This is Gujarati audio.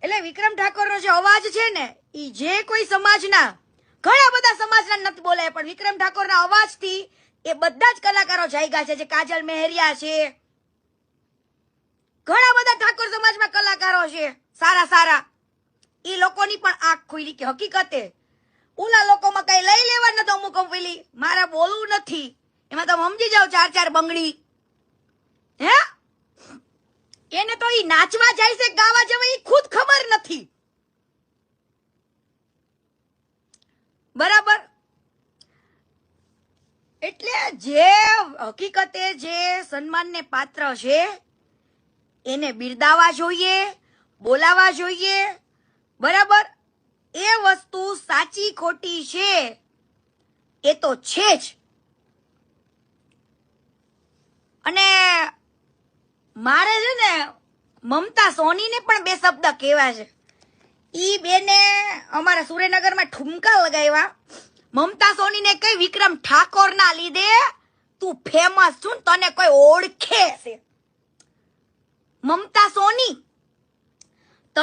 એટલે વિક્રમ ઠાકોરનો જે અવાજ છે ને ઈ જે કોઈ સમાજના ઘણા બધા સમાજના નથી બોલાય પણ વિક્રમ ઠાકોરના અવાજથી એ બધા જ કલાકારો જાગ્યા છે. જે કાજલ મેહરિયા છે, ઘણા બધા ઠાકોર સમાજમાં કલાકારો છે સારા સારા. એ લોકોની પણ આંખ ખુલી કે હકીકતે ઓલા લોકોમાં કઈ લઈ લેવા નથી. અમુક પેલી મારા બોલવું નથી એમાં તમે સમજી જાઓ 4-4 બંગડી હે એને તો ઈ નાચવા જાય છે ગાવા જવા ઈ ખુદ ખબર નથી. બરાબર. એટલે જે હકીકતે જે સન્માનને પાત્ર છે એને બિરદાવવા જોઈએ, બોલાવવા જોઈએ. બરાબર. એ વસ્તુ સાચી ખોટી છે એ તો છે જ. અને મારે છે ને મમતા સોનીને પણ 2 શબ્દ કહેવા છે. ઈ બેને અમારા સુરેન્દ્રનગરમાં ઠુમકા લગાવ્યા. મમતા સોનીને કઈ વિક્રમ ઠાકોરના લીધે તું ફેમસ છું, તને કોઈ ઓળખે છે. મમતા સોની